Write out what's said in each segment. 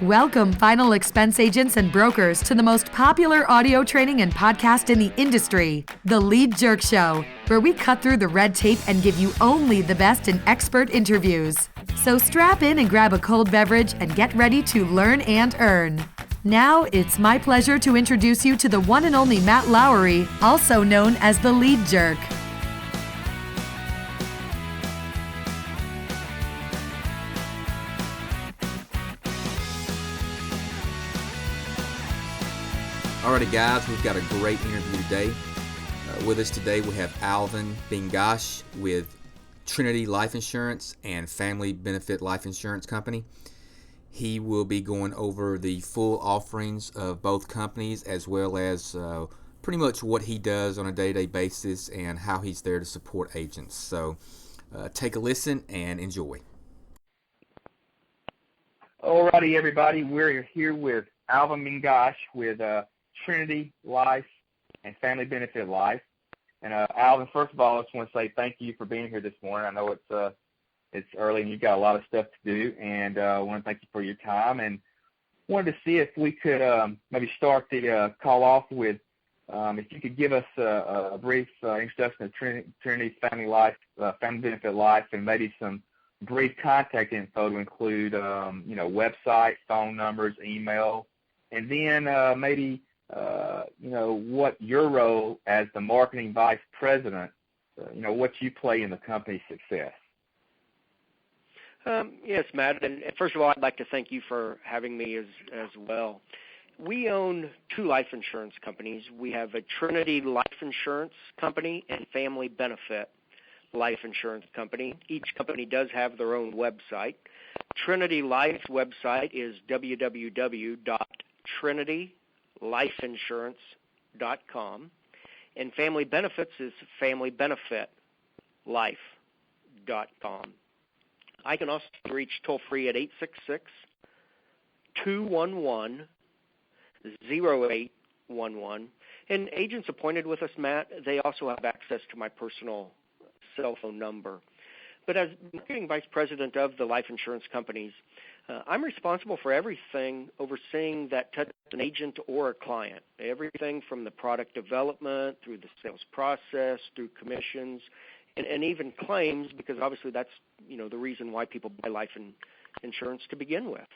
Welcome, final expense agents and brokers, to the most popular audio training and podcast in the industry, The Lead Jerk Show, where we cut through the red tape and give you only the best in expert interviews. So strap in and grab a cold beverage and get ready to learn and earn. Now, it's my pleasure to introduce you to the one and only Matt Lowery, also known as The Lead Jerk. Alrighty guys, we've got a great interview today. With us today we have Alvin Begnoche with Trinity Life Insurance and Family Benefit Life Insurance Company. He will be going over the full offerings of both companies, as well as pretty much what he does on a day-to-day basis and how he's there to support agents. So take a listen and enjoy. Alrighty everybody, we're here with Alvin Begnoche with Trinity Life and Family Benefit Life. And Alvin, first of all, I just want to say thank you for being here this morning. I know it's early and you've got a lot of stuff to do, and I want to thank you for your time. And wanted to see if we could maybe start the call off with if you could give us a brief introduction of Trinity Family Life, Family Benefit Life, and maybe some brief contact info to include website, phone numbers, email, and then maybe what your role as the marketing vice president, what you play in the company's success. Yes, Matt, and first of all, I'd like to thank you for having me as well. We own two life insurance companies. We have a Trinity Life Insurance Company and Family Benefit Life Insurance Company. Each company does have their own website. Trinity Life's website is www.trinitylifeinsurance.com, and Family Benefits is familybenefitlife.com. I can also reach toll-free at 866-211-0811. And agents appointed with us, Matt, they also have access to my personal cell phone number. But as marketing vice president of the life insurance companies, I'm responsible for everything overseeing that touches an agent or a client, everything from the product development through the sales process, through commissions, and even claims, because obviously that's the reason why people buy life insurance to begin with.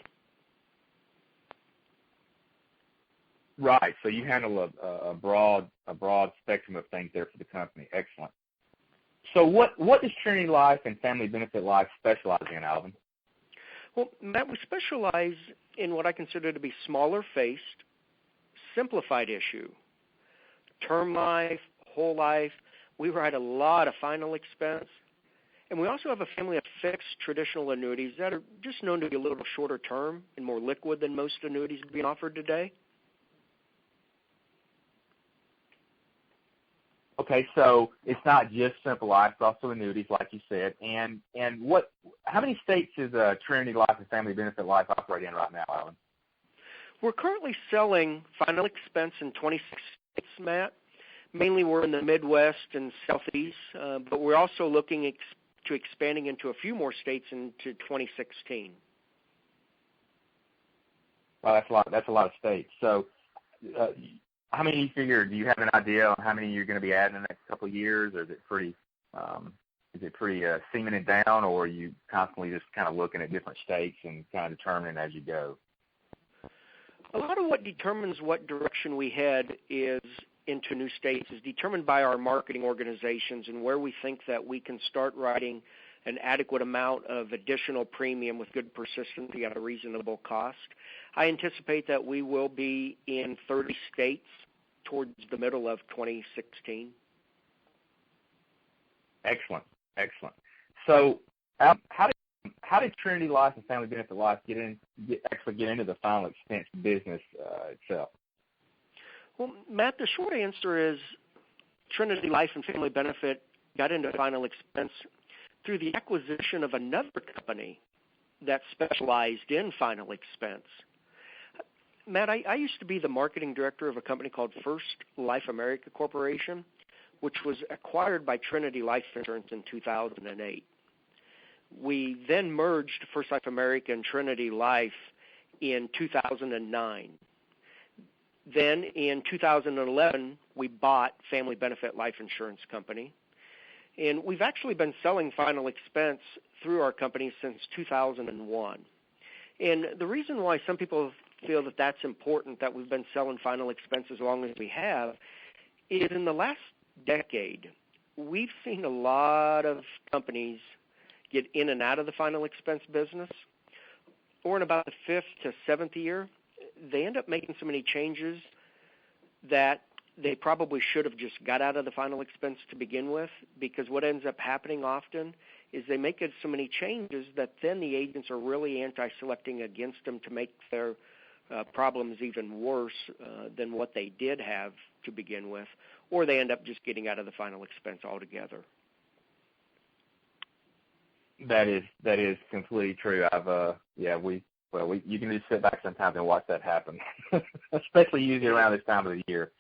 Right. So you handle a broad spectrum of things there for the company. Excellent. So what does Trinity Life and Family Benefit Life specialize in, Alvin? Well, Matt, we specialize in what I consider to be smaller-faced, simplified issue. Term life, whole life. We write a lot of final expense. And we also have a family of fixed traditional annuities that are just known to be a little shorter term and more liquid than most annuities being offered today. Okay, so it's not just simple life, it's also annuities, like you said. And how many states is Trinity Life and Family Benefit Life operating in right now, Alvin? We're currently selling final expense in 26 states, Matt. Mainly we're in the Midwest and Southeast, but we're also looking to expanding into a few more states into 2016. Well, that's a lot of states. So how many you figure, do you have an idea on how many you're going to be adding in the next couple of years, or is it pretty seaming it down, or are you constantly just kind of looking at different states and kind of determining as you go? A lot of what determines what direction we head into new states is determined by our marketing organizations and where we think that we can start writing an adequate amount of additional premium with good persistency at a reasonable cost. I anticipate that we will be in 30 states towards the middle of 2016. Excellent. So how did Trinity Life and Family Benefit Life get into the final expense business itself? Well, Matt, the short answer is Trinity Life and Family Benefit got into final expense through the acquisition of another company that specialized in final expense. Matt, I used to be the marketing director of a company called First Life America Corporation, which was acquired by Trinity Life Insurance in 2008. We then merged First Life America and Trinity Life in 2009. Then in 2011, we bought Family Benefit Life Insurance Company. And we've actually been selling final expense through our company since 2001. And the reason why some people feel that that's important, that we've been selling final expense as long as we have, is in the last decade, we've seen a lot of companies get in and out of the final expense business, or in about the fifth to seventh year, they end up making so many changes that they probably should have just got out of the final expense to begin with, because what ends up happening often is they make it so many changes that then the agents are really anti-selecting against them to make their problems even worse than what they did have to begin with, or they end up just getting out of the final expense altogether. That is completely true. You can just sit back sometimes and watch that happen, especially usually around this time of the year.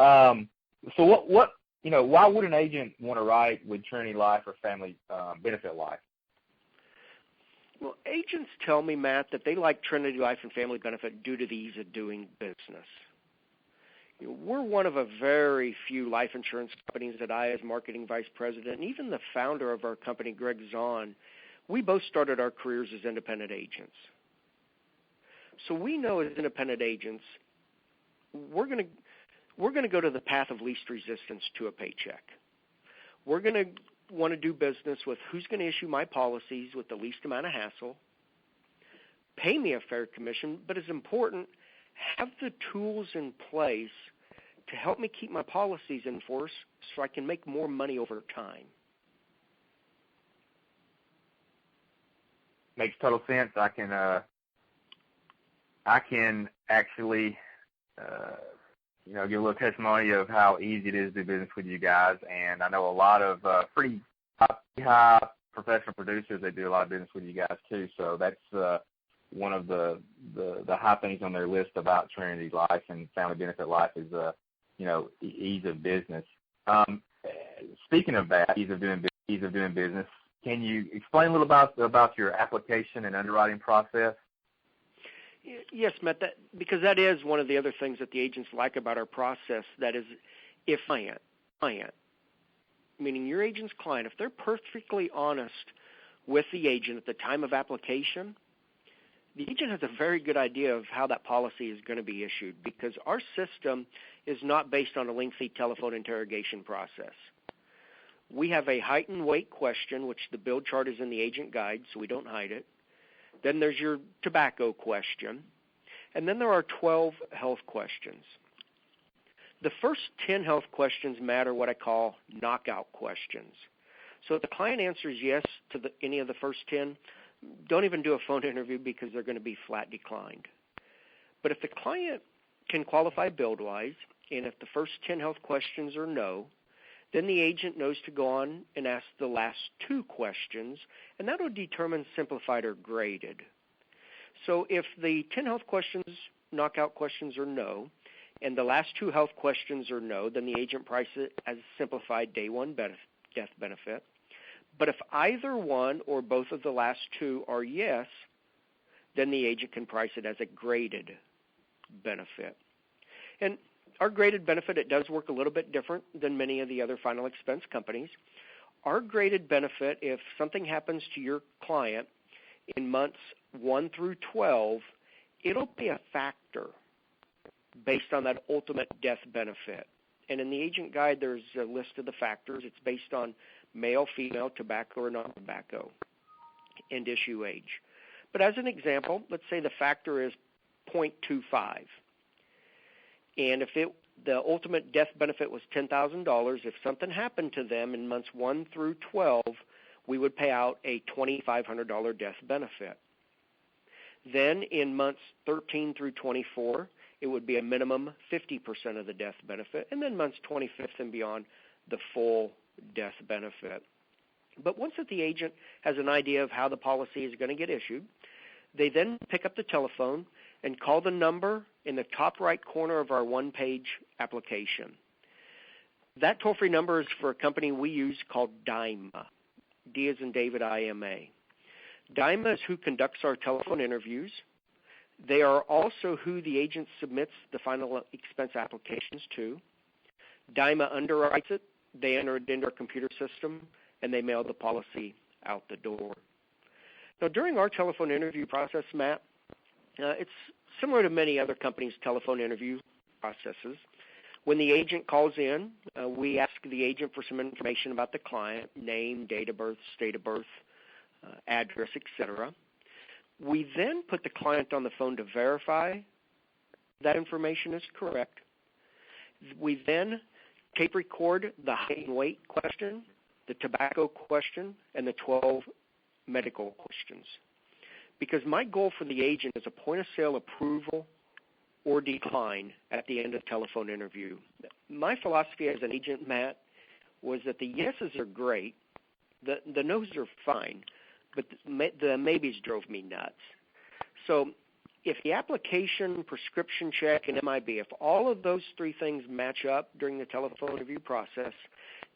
So why would an agent want to write with Trinity Life or Family Benefit Life? Well, agents tell me, Matt, that they like Trinity Life and Family Benefit due to the ease of doing business. We're one of a very few life insurance companies that I, as marketing vice president, and even the founder of our company, Greg Zahn, we both started our careers as independent agents. So we know as independent agents, we're going to go to the path of least resistance to a paycheck. We're going to want to do business with who's going to issue my policies with the least amount of hassle, pay me a fair commission, but as important, have the tools in place to help me keep my policies in force so I can make more money over time. Makes total sense. I can actually give a little testimony of how easy it is to do business with you guys, and I know a lot of pretty high professional producers that do a lot of business with you guys too. So that's one of the high things on their list about Trinity Life and Family Benefit Life is ease of business. Speaking of that, ease of doing business, can you explain a little about your application and underwriting process? Yes, Matt, because that is one of the other things that the agents like about our process. That is, if client, meaning your agent's client, if they're perfectly honest with the agent at the time of application, the agent has a very good idea of how that policy is going to be issued, because our system is not based on a lengthy telephone interrogation process. We have a height and weight question, which the build chart is in the agent guide, so we don't hide it. Then there's your tobacco question. And then there are 12 health questions. The first 10 health questions matter what I call knockout questions. So if the client answers yes to any of the first 10, don't even do a phone interview because they're going to be flat declined. But if the client can qualify build-wise, and if the first 10 health questions are no, then the agent knows to go on and ask the last 2 questions, and that will determine simplified or graded. So if the 10 health questions, knockout questions are no, and the last 2 health questions are no, then the agent prices it as simplified day 1 death benefit. But if either one or both of the last 2 are yes, then the agent can price it as a graded benefit. And our graded benefit, it does work a little bit different than many of the other final expense companies. Our graded benefit, if something happens to your client in months 1 through 12, it'll be a factor based on that ultimate death benefit. And in the agent guide, there's a list of the factors. It's based on male, female, tobacco or non-tobacco, and issue age. But as an example, let's say the factor is 0.25. And if the ultimate death benefit was $10,000, if something happened to them in months 1 through 12, we would pay out a $2,500 death benefit. Then in months 13 through 24, it would be a minimum 50% of the death benefit, and then months 25th and beyond, the full death benefit. But once that the agent has an idea of how the policy is going to get issued, they then pick up the telephone and call the number in the top right corner of our one-page application. That toll-free number is for a company we use called DIMA, D as in David, IMA. DIMA is who conducts our telephone interviews. They are also who the agent submits the final expense applications to. DIMA underwrites it, they enter it into our computer system, and they mail the policy out the door. Now, during our telephone interview process, Matt, it's similar to many other companies' telephone interview processes. When the agent calls in, we ask the agent for some information about the client, name, date of birth, state of birth, address, etc. We then put the client on the phone to verify that information is correct. We then tape record the height and weight question, the tobacco question, and the 12 medical questions. Because my goal for the agent is a point-of-sale approval or decline at the end of the telephone interview. My philosophy as an agent, Matt, was that the yeses are great, the no's are fine, but the maybes drove me nuts. So if the application, prescription check, and MIB, if all of those three things match up during the telephone interview process,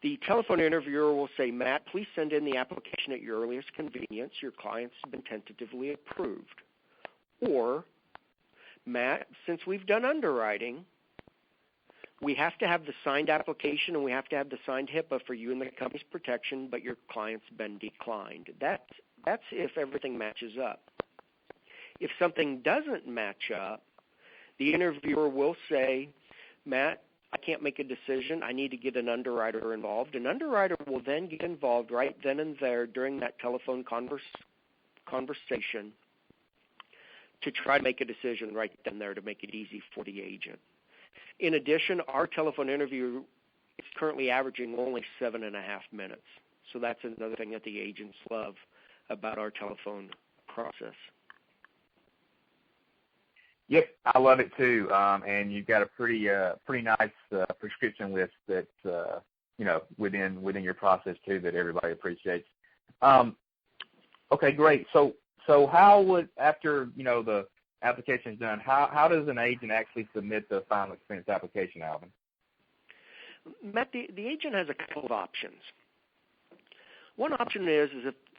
the telephone interviewer will say, Matt, please send in the application at your earliest convenience. Your client's been tentatively approved. Or, Matt, since we've done underwriting, we have to have the signed application and we have to have the signed HIPAA for you and the company's protection, but your client's been declined. That's if everything matches up. If something doesn't match up, the interviewer will say, Matt, I can't make a decision. I need to get an underwriter involved. An underwriter will then get involved right then and there during that telephone conversation to try to make a decision right then and there to make it easy for the agent. In addition, our telephone interview is currently averaging only 7.5 minutes. So that's another thing that the agents love about our telephone process. Yep, I love it too. And you've got a pretty nice prescription list that within your process too that everybody appreciates. Okay, great. So how would, after the application is done, how does an agent actually submit the final expense application, Alvin? Matt, the agent has a couple of options. One option is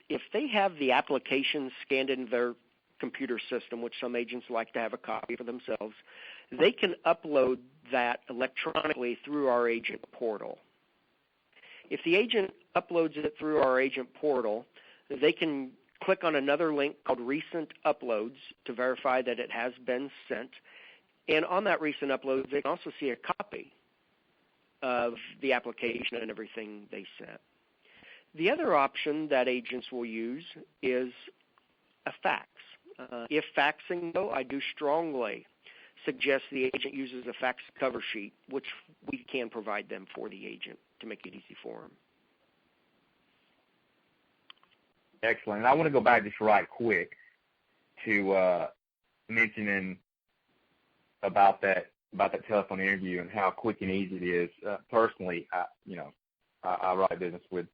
if they have the application scanned in their computer system, which some agents like to have a copy for themselves, they can upload that electronically through our agent portal. If the agent uploads it through our agent portal, they can click on another link called Recent Uploads to verify that it has been sent. And on that recent upload, they can also see a copy of the application and everything they sent. The other option that agents will use is a fax. If faxing, though, I do strongly suggest the agent uses a fax cover sheet, which we can provide them for the agent to make it easy for them. Excellent. And I want to go back just right quick to mentioning about that telephone interview and how quick and easy it is. Personally, I write business with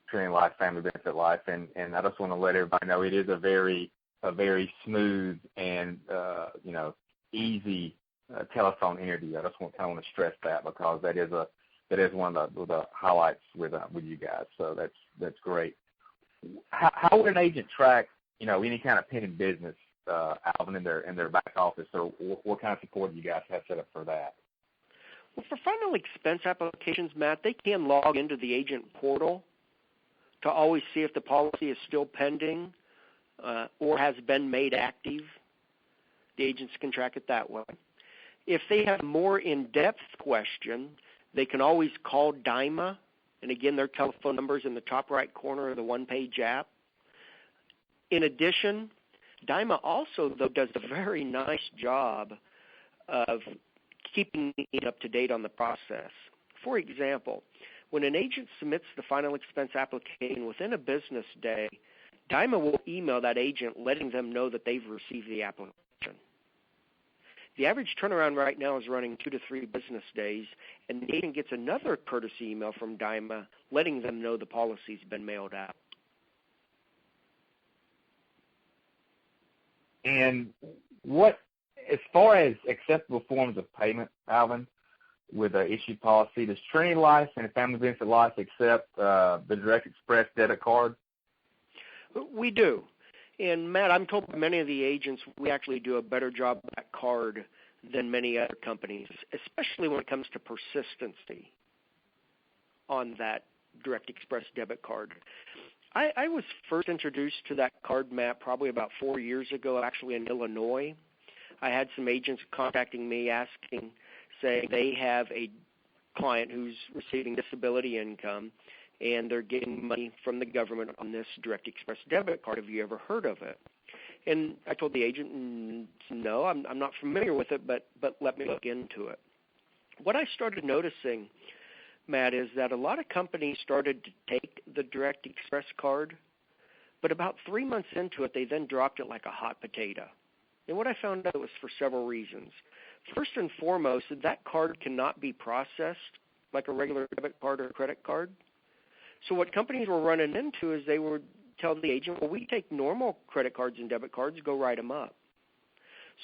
Trinity Life, Family Benefit Life, and I just want to let everybody know it is a very smooth and easy telephone interview. I just want to stress that because that is one of the highlights with you guys. So that's great. How would an agent track any kind of pending business, Alvin, in their back office, or what kind of support do you guys have set up for that? Well, for final expense applications, Matt, they can log into the agent portal to always see if the policy is still pending or has been made active. The agents can track it that way. If they have a more in-depth question, they can always call DIMA, and again, their telephone number is in the top right corner of the one-page app. In addition, DIMA also, though, does a very nice job of keeping it up to date on the process. For example, when an agent submits the final expense application within a business day, DIMA will email that agent letting them know that they've received the application. The average turnaround right now is running 2 to 3 business days, and the agent gets another courtesy email from DIMA letting them know the policy's been mailed out. And what, as far as acceptable forms of payment, Alvin, with an issued policy, does Trinity Life and Family Benefit Life accept the Direct Express debit card? We do. And, Matt, I'm told by many of the agents we actually do a better job with that card than many other companies, especially when it comes to persistency on that Direct Express debit card. I was first introduced to that card, Matt, probably about 4 years ago, actually in Illinois. I had some agents contacting me asking, saying they have a client who's receiving disability income, and they're getting money from the government on this Direct Express debit card. Have you ever heard of it? And I told the agent, no, I'm not familiar with it, but let me look into it. What I started noticing, Matt, is that a lot of companies started to take the Direct Express card, but about 3 months into it, they then dropped it like a hot potato. And what I found out was for several reasons. First and foremost, that card cannot be processed like a regular debit card or credit card. So what companies were running into is they would tell the agent, well, we take normal credit cards and debit cards, go write them up.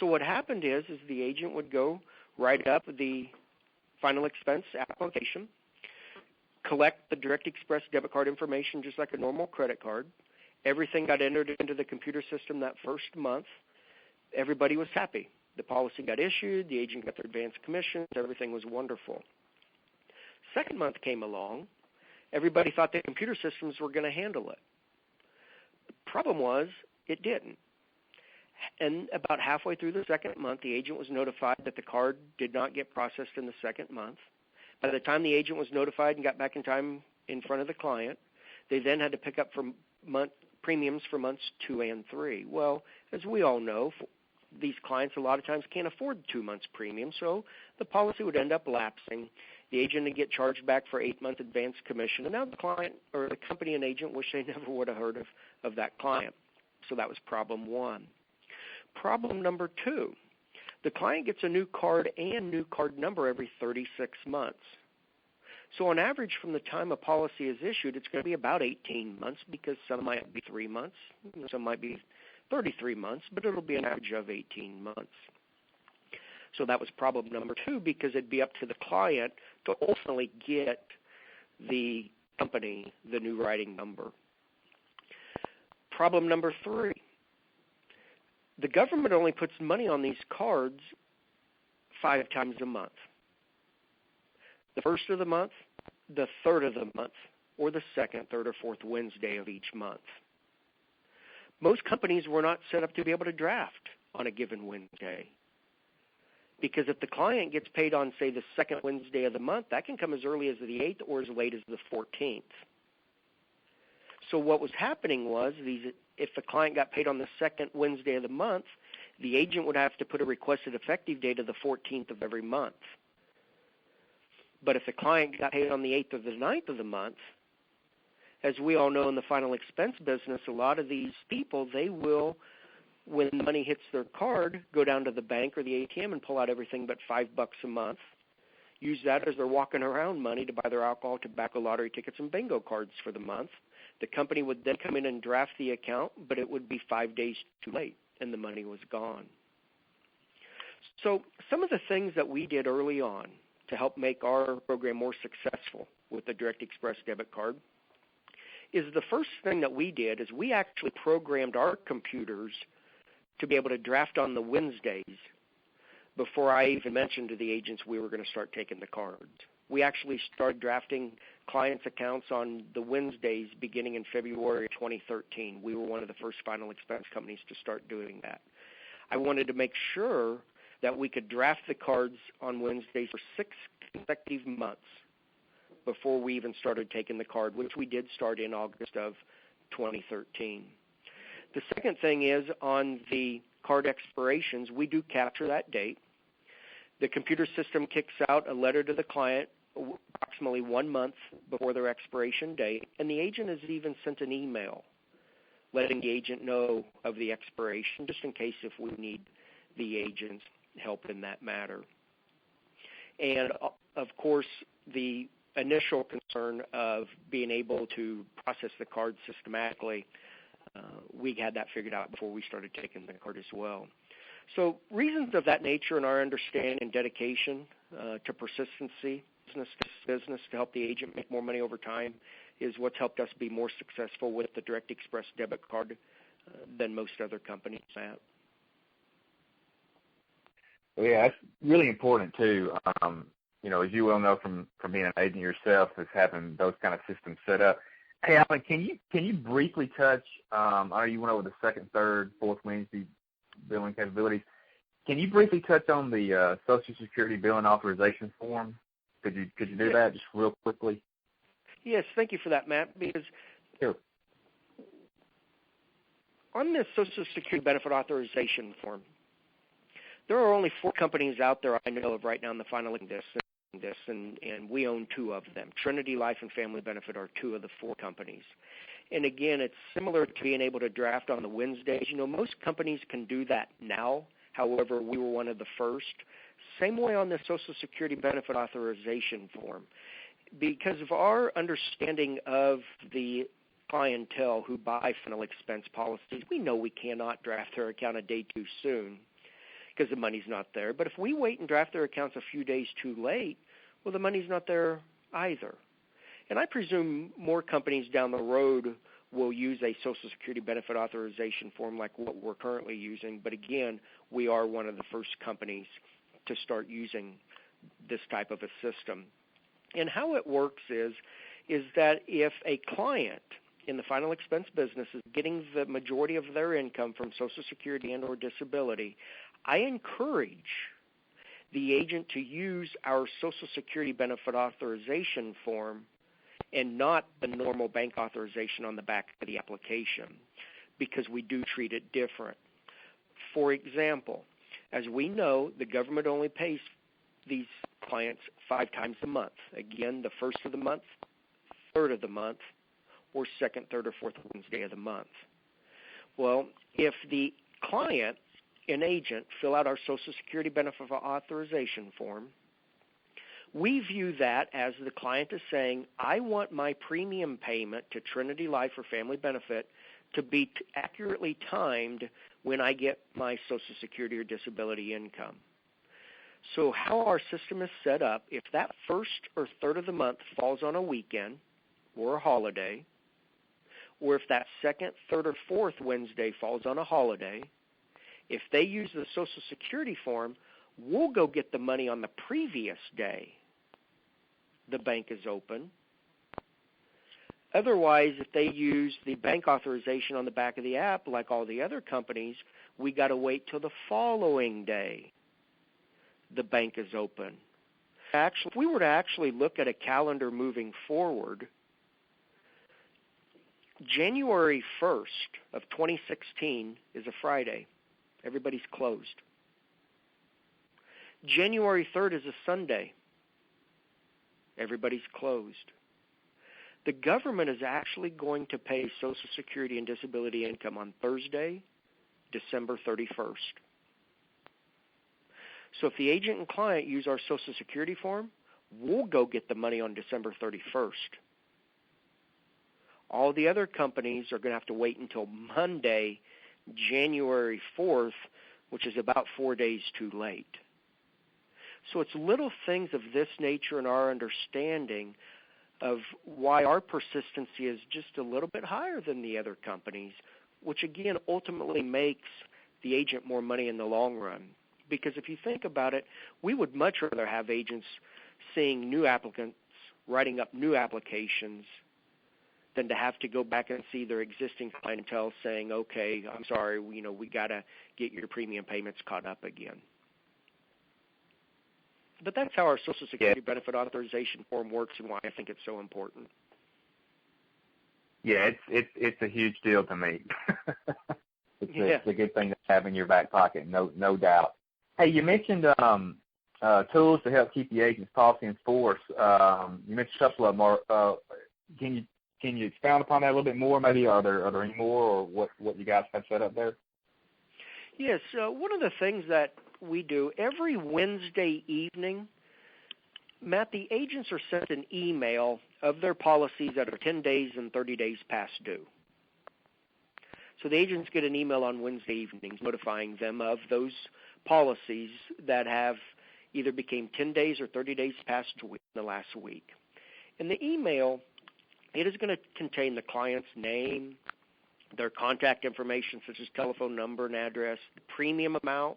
So what happened is the agent would go write up the final expense application, collect the Direct Express debit card information just like a normal credit card. Everything got entered into the computer system that first month. Everybody was happy. The policy got issued, the agent got their advance commissions, everything was wonderful. Second month came along. Everybody thought the computer systems were going to handle it. The problem was it didn't. And about halfway through the second month, the agent was notified that the card did not get processed in the second month. By the time the agent was notified and got back in time in front of the client, they then had to pick up for premiums for months 2 and 3. Well, as we all know, these clients a lot of times can't afford 2 months premium, so the policy would end up lapsing. The agent would get charged back for 8 months advance commission, and now the client or the company and agent wish they never would have heard of that client. So that was problem one. Problem number two, the client gets a new card and new card number every 36 months. So on average, from the time a policy is issued, it's going to be about 18 months because some might be 3 months, some might be 33 months, but it'll be an average of 18 months. So that was problem number two, because it'd be up to the client to ultimately get the company the new writing number. Problem number three, the government only puts money on these cards 5 times a month. The first of the month, the third of the month, or the second, third, or fourth Wednesday of each month. Most companies were not set up to be able to draft on a given Wednesday. Because if the client gets paid on, say, the second Wednesday of the month, that can come as early as the 8th or as late as the 14th. So what was happening was, if the client got paid on the second Wednesday of the month, the agent would have to put a requested effective date of the 14th of every month. But if the client got paid on the 8th or the 9th of the month, as we all know in the final expense business, a lot of these people, they will, when money hits their card, go down to the bank or the ATM and pull out everything but $5 a month, use that as their walking around money to buy their alcohol, tobacco, lottery tickets, and bingo cards for the month. The company would then come in and draft the account, but it would be 5 days too late, and the money was gone. So some of the things that we did early on to help make our program more successful with the Direct Express debit card is the first thing that we did is we actually programmed our computers to be able to draft on the Wednesdays before I even mentioned to the agents we were going to start taking the cards. We actually started drafting clients' accounts on the Wednesdays beginning in February 2013. We were one of the first final expense companies to start doing that. I wanted to make sure that we could draft the cards on Wednesdays for 6 consecutive months before we even started taking the card, which we did start in August of 2013. The second thing is on the card expirations, we do capture that date. The computer system kicks out a letter to the client approximately 1 month before their expiration date, and the agent has even sent an email letting the agent know of the expiration, just in case if we need the agent's help in that matter. And, of course, the initial concern of being able to process the card systematically, we had that figured out before we started taking the card as well. So reasons of that nature and our understanding and dedication to persistency, business to help the agent make more money over time is what's helped us be more successful with the Direct Express debit card than most other companies, Matt. Well, yeah, that's really important too. As you well know from being an agent yourself, is having those kind of systems set up. Hey, Alvin, can you briefly touch? I know you went over the second, third, fourth Wednesday billing capabilities. Can you briefly touch on the Social Security billing authorization form? Could you do that just real quickly? Yes, thank you for that, Matt. Because sure. On this Social Security benefit authorization form, there are only 4 companies out there I know of right now in the filing this, and we own 2 of them. Trinity Life and Family Benefit are 2 of the 4 companies. And again, it's similar to being able to draft on the Wednesdays. Most companies can do that now. However, we were one of the first. Same way on the Social Security benefit authorization form. Because of our understanding of the clientele who buy final expense policies, we know we cannot draft their account a day too soon because the money's not there. But if we wait and draft their accounts a few days too late, well, the money's not there either. And I presume more companies down the road will use a Social Security benefit authorization form like what we're currently using. But again, we are one of the first companies to start using this type of a system. And how it works is that if a client in the final expense business is getting the majority of their income from Social Security and or disability, I encourage the agent to use our Social Security benefit authorization form and not the normal bank authorization on the back of the application, because we do treat it different. For example, as we know, the government only pays these clients 5 times a month. Again, the first of the month, third of the month, or second, third, or fourth Wednesday of the month. Well, if the client and agent fill out our Social Security benefit authorization form, we view that as the client is saying, I want my premium payment to Trinity Life or Family Benefit to be accurately timed when I get my Social Security or disability income. So how our system is set up, if that first or third of the month falls on a weekend or a holiday, or if that second, third, or fourth Wednesday falls on a holiday, if they use the Social Security form, we'll go get the money on the previous day the bank is open. Otherwise, if they use the bank authorization on the back of the app, like all the other companies, we got to wait till the following day the bank is open. Actually, if we were to actually look at a calendar moving forward, January 1st of 2016 is a Friday. Everybody's closed. January 3rd is a Sunday. Everybody's closed. The government is actually going to pay Social Security and disability income on Thursday, December 31st. So if the agent and client use our Social Security form, we'll go get the money on December 31st. All the other companies are going to have to wait until Monday, January 4th, which is about 4 days too late. So it's little things of this nature in our understanding of why our persistency is just a little bit higher than the other companies, which again ultimately makes the agent more money in the long run. Because if you think about it, we would much rather have agents seeing new applicants, writing up new applications, than to have to go back and see their existing clientele saying, okay, I'm sorry, we got to get your premium payments caught up again. But that's how our Social Security benefit authorization form works and why I think it's so important. Yeah, it's a huge deal to me. It's a good thing to have in your back pocket, no doubt. Hey, you mentioned tools to help keep the agent's policy in force. You mentioned a couple of them. Can you expound upon that a little bit more? Maybe are there any more, or what you guys have set up there? Yes, one of the things that we do every Wednesday evening, Matt, the agents are sent an email of their policies that are 10 days and 30 days past due. So the agents get an email on Wednesday evenings notifying them of those policies that have either became 10 days or 30 days past due in the last week. In the email, it is going to contain the client's name, their contact information such as telephone number and address, the premium amount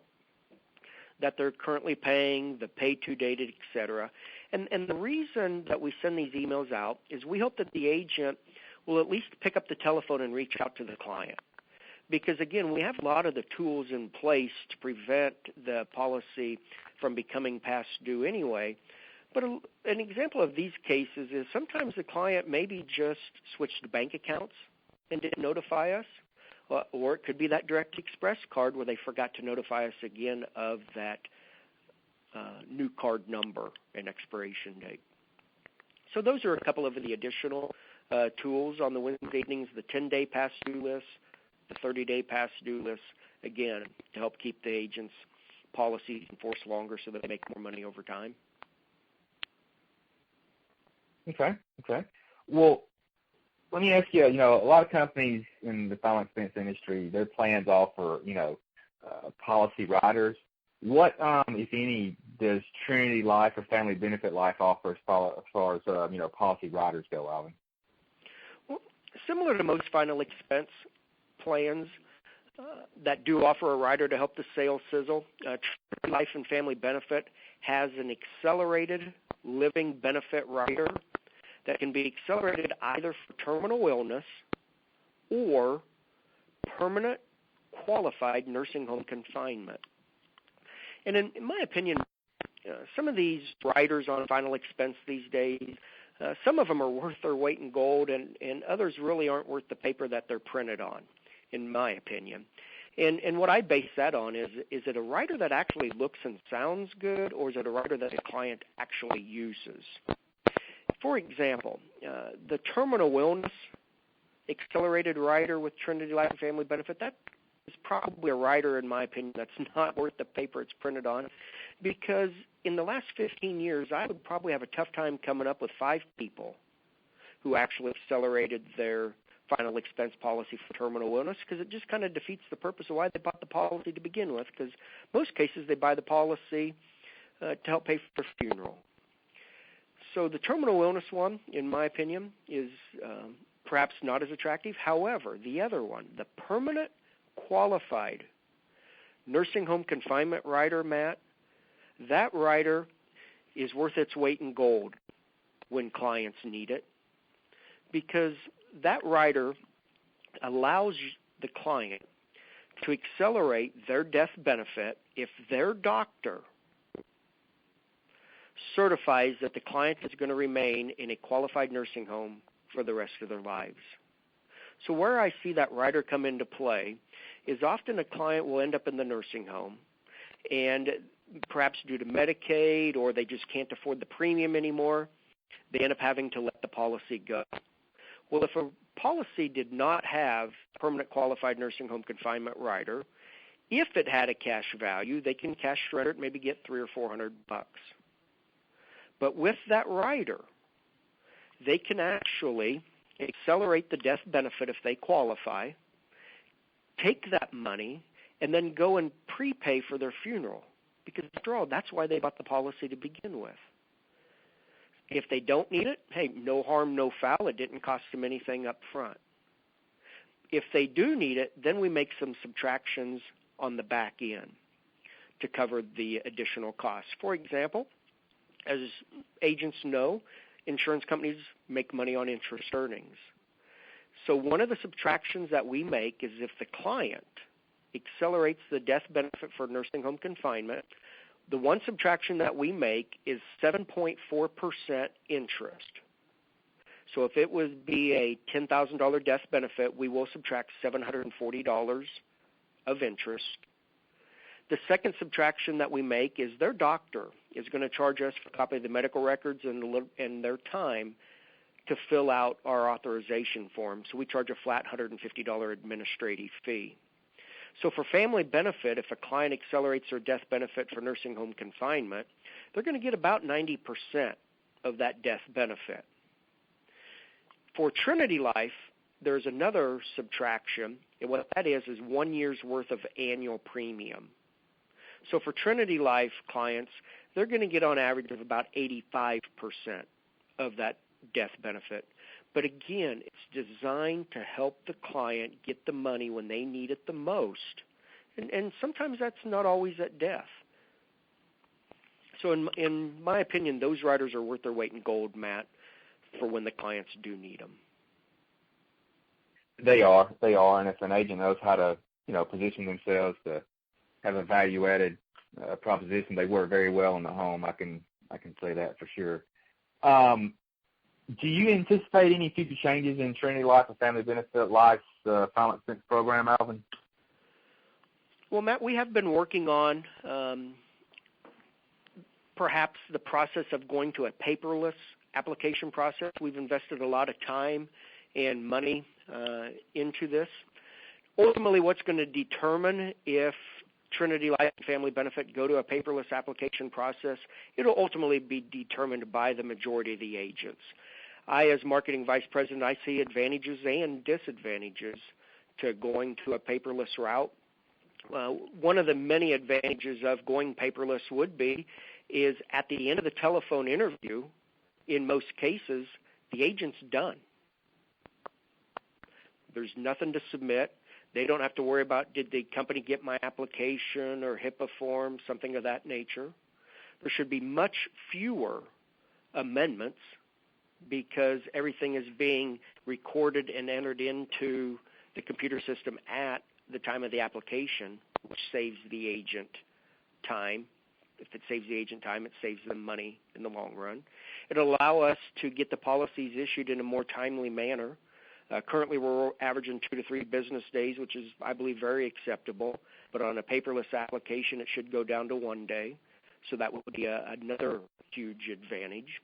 that they're currently paying, the pay-to date, etc. And the reason that we send these emails out is we hope that the agent will at least pick up the telephone and reach out to the client. Because, again, we have a lot of the tools in place to prevent the policy from becoming past due anyway. But an example of these cases is sometimes the client maybe just switched bank accounts and didn't notify us, or it could be that Direct Express card where they forgot to notify us again of that new card number and expiration date. So those are a couple of the additional tools on the Wednesday evenings, the 10-day past due list, the 30-day past due list, again, to help keep the agent's policies enforced longer so that they make more money over time. Okay. Well, let me ask you, a lot of companies in the final expense industry, their plans offer, policy riders. What, if any, does Trinity Life or Family Benefit Life offer as far as, policy riders go, Alvin? Well, similar to most final expense plans that do offer a rider to help the sales sizzle, Trinity Life and Family Benefit has an accelerated living benefit rider that can be accelerated either for terminal illness or permanent qualified nursing home confinement. And in my opinion, some of these riders on final expense these days, some of them are worth their weight in gold, and others really aren't worth the paper that they're printed on, in my opinion. And what I base that on is it a rider that actually looks and sounds good, or is it a rider that the client actually uses? For example, the terminal illness accelerated rider with Trinity Life and Family Benefit, that is probably a rider, in my opinion, that's not worth the paper it's printed on, because in the last 15 years, I would probably have a tough time coming up with 5 people who actually accelerated their final expense policy for terminal illness, because it just kind of defeats the purpose of why they bought the policy to begin with, because most cases they buy the policy to help pay for their funeral. So the terminal illness one, in my opinion, is perhaps not as attractive. However, the other one, the permanent qualified nursing home confinement rider, Matt, that rider is worth its weight in gold when clients need it, because that rider allows the client to accelerate their death benefit if their doctor certifies that the client is going to remain in a qualified nursing home for the rest of their lives. So where I see that rider come into play is often a client will end up in the nursing home, and perhaps due to Medicaid or they just can't afford the premium anymore, they end up having to let the policy go. Well, if a policy did not have permanent qualified nursing home confinement rider, if it had a cash value, they can cash surrender it, maybe get $300 or $400. But with that rider, they can actually accelerate the death benefit if they qualify, take that money, and then go and prepay for their funeral. Because after all, that's why they bought the policy to begin with. If they don't need it, hey, no harm, no foul. It didn't cost them anything up front. If they do need it, then we make some subtractions on the back end to cover the additional costs. For example, as agents know, insurance companies make money on interest earnings. So one of the subtractions that we make is if the client accelerates the death benefit for nursing home confinement, the one subtraction that we make is 7.4% interest. So if it would be a $10,000 death benefit, we will subtract $740 of interest. The second subtraction that we make is their doctor is going to charge us for a copy of the medical records and their time to fill out our authorization form. So we charge a flat $150 administrative fee. So for family benefit, if a client accelerates their death benefit for nursing home confinement, they're going to get about 90% of that death benefit. For Trinity Life, there's another subtraction, and what that is 1 year's worth of annual premium. So for Trinity Life clients, they're going to get on average of about 85% of that death benefit. But again, it's designed to help the client get the money when they need it the most. And sometimes that's not always at death. So in my opinion, those riders are worth their weight in gold, Matt, for when the clients do need them. They are, and if an agent knows how to, position themselves to have a value-added proposition, they work very well in the home. I can say that for sure. Do you anticipate any future changes in Trinity Life and Family Benefit Life's final expense program, Alvin? Well, Matt, we have been working on perhaps the process of going to a paperless application process. We've invested a lot of time and money into this. Ultimately, what's going to determine if Trinity Life and Family Benefit go to a paperless application process, it'll ultimately be determined by the majority of the agents. I, as marketing vice president, I see advantages and disadvantages to going to a paperless route. One of the many advantages of going paperless would be is at the end of the telephone interview, in most cases, the agent's done. There's nothing to submit. They don't have to worry about, did the company get my application or HIPAA form, something of that nature. There should be much fewer amendments because everything is being recorded and entered into the computer system at the time of the application, which saves the agent time. If it saves the agent time, it saves them money in the long run. It'll allow us to get the policies issued in a more timely manner. Currently, we're averaging 2 to 3 business days, which is, I believe, very acceptable. But on a paperless application, it should go down to 1 day. So that would be another huge advantage.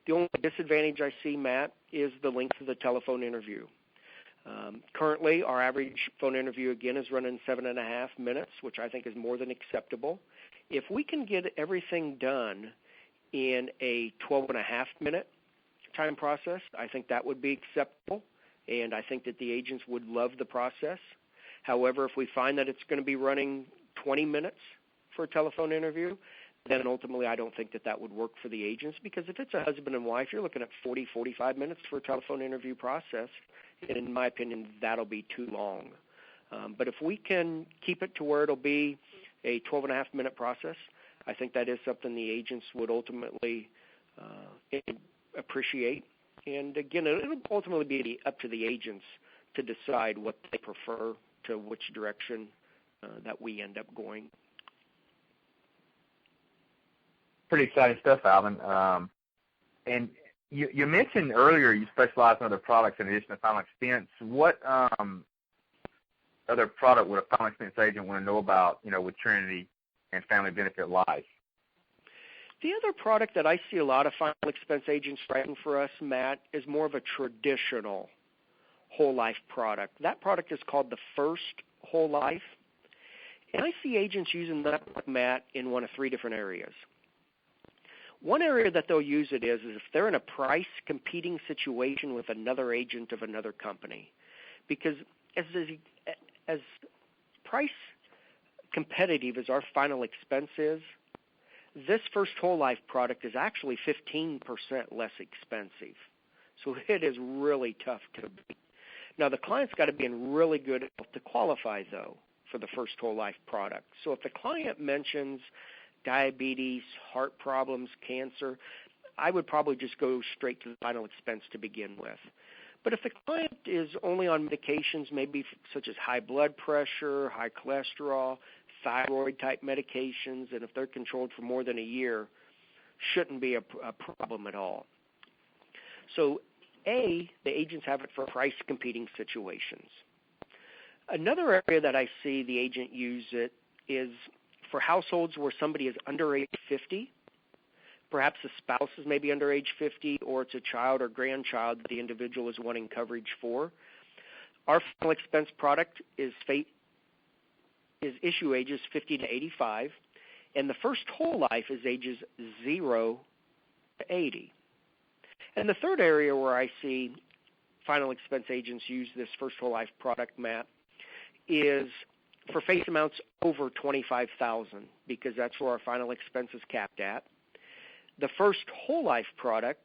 The only disadvantage I see, Matt, is the length of the telephone interview. Currently, our average phone interview, again, is running 7.5 minutes, which I think is more than acceptable. If we can get everything done in a 12.5-minute time process, I think that would be acceptable, and I think that the agents would love the process. However, if we find that it's going to be running 20 minutes for a telephone interview, then ultimately I don't think that that would work for the agents, because if it's a husband and wife, you're looking at 40, 45 minutes for a telephone interview process, and in my opinion, that'll be too long. But if we can keep it to where it'll be a 12.5-minute process, I think that is something the agents would ultimately appreciate. And again, it'll ultimately be up to the agents to decide what they prefer to which direction that we end up going. Pretty exciting stuff, Alvin. And you mentioned earlier you specialize in other products in addition to final expense. What other product would a final expense agent want to know about, with Trinity and Family Benefit Life? The other product that I see a lot of final expense agents writing for us, Matt, is more of a traditional whole life product. That product is called the First Whole Life. And I see agents using that, Matt, in one of 3 different areas. One area that they'll use it is if they're in a price competing situation with another agent of another company. Because as price competitive as our final expense is, this First Whole Life product is actually 15% less expensive. So it is really tough to beat. Now, the client's got to be in really good health to qualify, though, for the First Whole Life product. So if the client mentions diabetes, heart problems, cancer, I would probably just go straight to the final expense to begin with. But if the client is only on medications, maybe such as high blood pressure, high cholesterol, thyroid-type medications, and if they're controlled for more than a year, shouldn't be a problem at all. So, the agents have it for price-competing situations. Another area that I see the agent use it is for households where somebody is under age 50. Perhaps the spouse is maybe under age 50, or it's a child or grandchild that the individual is wanting coverage for. Our final expense product is issue ages 50 to 85, and the First Whole Life is ages 0 to 80. And the third area where I see final expense agents use this First Whole Life product, Matt, is for face amounts over $25,000, because that's where our final expense is capped at. The First Whole Life product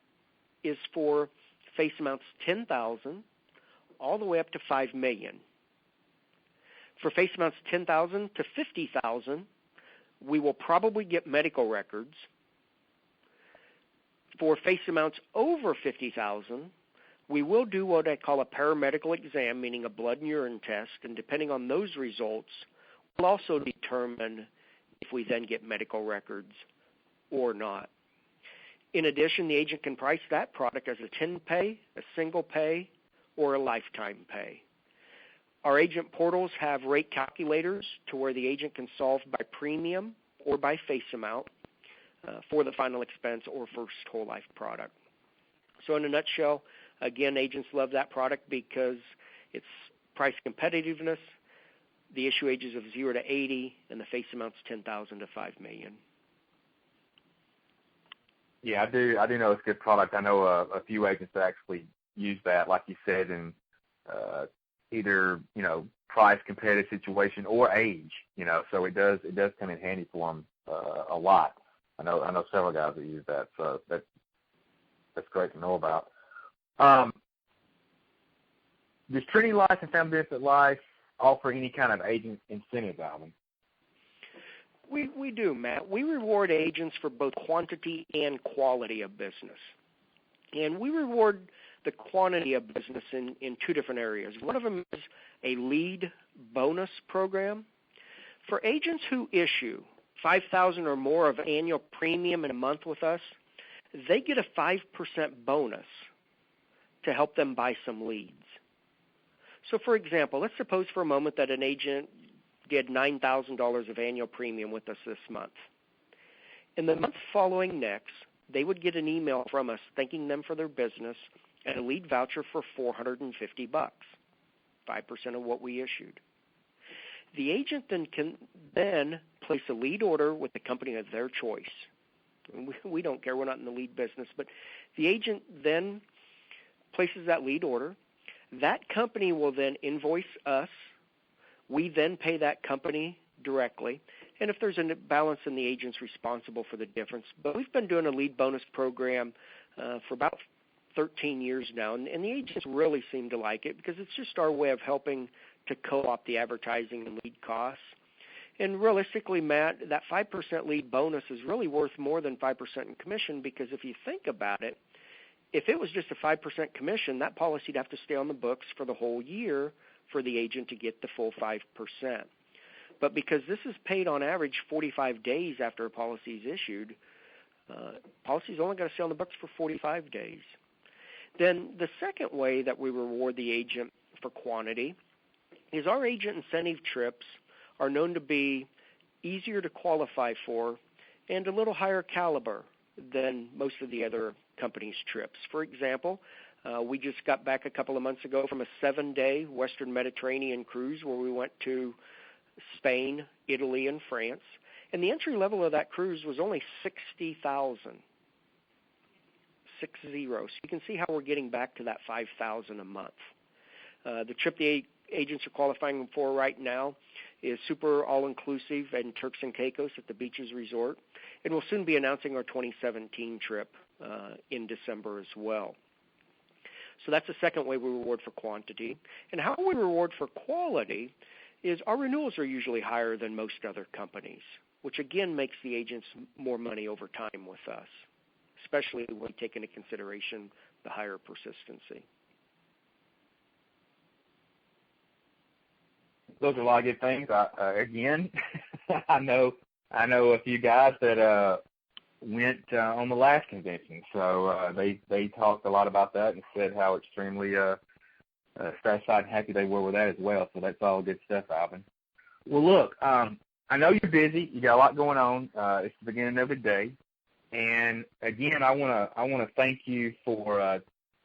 is for face amounts $10,000 all the way up to $5 million. For face amounts $10,000 to $50,000, we will probably get medical records. For face amounts over $50,000, we will do what I call a paramedical exam, meaning a blood and urine test, and depending on those results, we'll also determine if we then get medical records or not. In addition, the agent can price that product as a 10-pay, a single pay, or a lifetime pay. Our agent portals have rate calculators to where the agent can solve by premium or by face amount for the final expense or first whole life product. So in a nutshell, again, agents love that product because it's price competitiveness, the issue ages of 0 to 80, and the face amounts $10,000 to $5 million. Yeah, I do know it's a good product. I know a few agents that actually use that, like you said, in either price competitive situation or age. So it does come in handy for them a lot. I know several guys that use that, so that's great to know about. Does Trinity Life and Family Benefit Life offer any kind of agent incentive, Alvin? We do, Matt. We reward agents for both quantity and quality of business. And we reward the quantity of business in two different areas. One of them is a lead bonus program. For agents who issue $5,000 or more of annual premium in a month with us, they get a 5% bonus to help them buy some leads. So, for example, let's suppose for a moment that an agent did $9,000 of annual premium with us this month. In the month following next, they would get an email from us thanking them for their business and a lead voucher for $450, 5% of what we issued. The agent then can place a lead order with the company of their choice. We don't care, we're not in the lead business, but the agent then places that lead order. That company will then invoice us. We then pay that company directly, and if there's a balance, then the agent's responsible for the difference. But we've been doing a lead bonus program for about 13 years now, and the agents really seem to like it because it's just our way of helping to co-op the advertising and lead costs. And realistically, Matt, that 5% lead bonus is really worth more than 5% in commission because if you think about it, if it was just a 5% commission, that policy would have to stay on the books for the whole year for the agent to get the full 5%. But because this is paid on average 45 days after a policy is issued, policy's only got to stay on the books for 45 days. Then the second way that we reward the agent for quantity is our agent incentive trips are known to be easier to qualify for and a little higher caliber than most of the other companies' trips. For example, we just got back a couple of months ago from a 7-day Western Mediterranean cruise where we went to Spain, Italy, and France. And the entry level of that cruise was only $60,000. 60. So you can see how we're getting back to that $5,000 a month. The trip the agents are qualifying for right now is super all-inclusive in Turks and Caicos at the Beaches Resort. And we'll soon be announcing our 2017 trip in December as well. So that's the second way we reward for quantity. And how we reward for quality is our renewals are usually higher than most other companies, which again makes the agents more money over time with us, especially when we take into consideration the higher persistency. Those are a lot of good things. Again, I know a few guys that went on the last convention, so they talked a lot about that and said how extremely satisfied and happy they were with that as well. So that's all good stuff, Alvin. Well, look, I know you're busy. You got a lot going on. It's the beginning of the day, and again, I wanna thank you for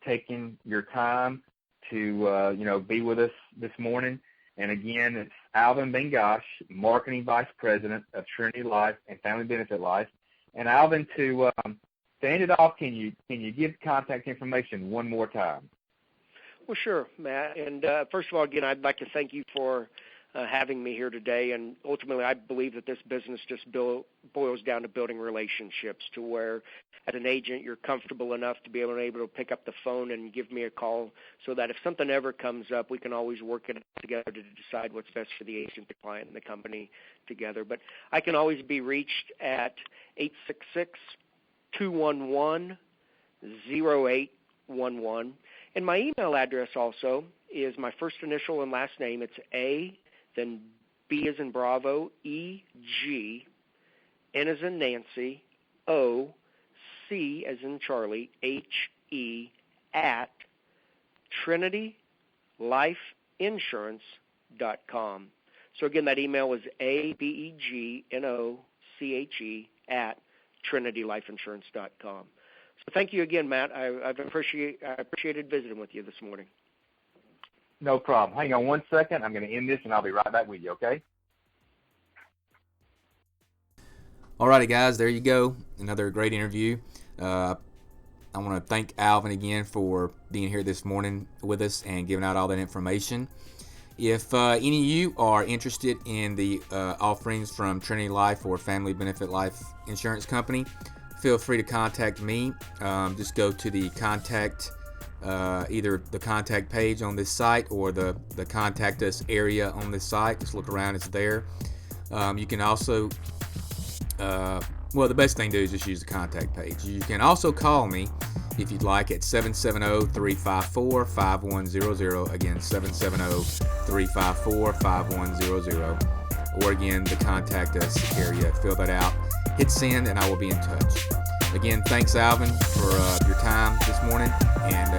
taking your time to be with us this morning. And again, it's Alvin Begnoche, Marketing Vice President of Trinity Life and Family Benefit Life. And Alvin, to end it off, can you give contact information one more time? Well, sure, Matt. And first of all, again, I'd like to thank you for having me here today. And ultimately, I believe that this business just boils down to building relationships to where, as an agent, you're comfortable enough to be able to pick up the phone and give me a call so that if something ever comes up, we can always work it together to decide what's best for the agent, the client, and the company together. But I can always be reached at 866-211-0811. And my email address also is my first initial and last name. It's A, then B as in Bravo, E, G, N as in Nancy, O, C as in Charlie, H, E, at TrinityLifeInsurance.com. So again, that email is ABEGNOCHE at TrinityLifeInsurance.com. So thank you again, Matt. I appreciated visiting with you this morning. No problem. Hang on one second. I'm going to end this, and I'll be right back with you, okay? All righty, guys, there you go. Another great interview. I want to thank Alvin again for being here this morning with us and giving out all that information. If any of you are interested in the offerings from Trinity Life or Family Benefit Life Insurance Company, feel free to contact me. Just go to the contact, either the contact page on this site or the contact us area on this site. Just look around, it's there. You can also, the best thing to do is just use the contact page. You can also call me if you'd like at 770-354-5100. Again, 770-354-5100. Or again, the contact us area. Fill that out. Hit send, and I will be in touch. Again, thanks, Alvin, for your time this morning, and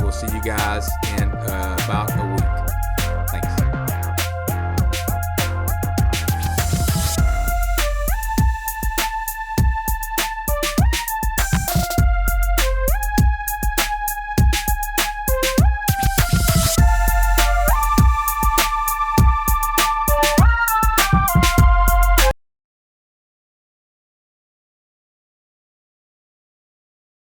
we'll see you guys in about a week.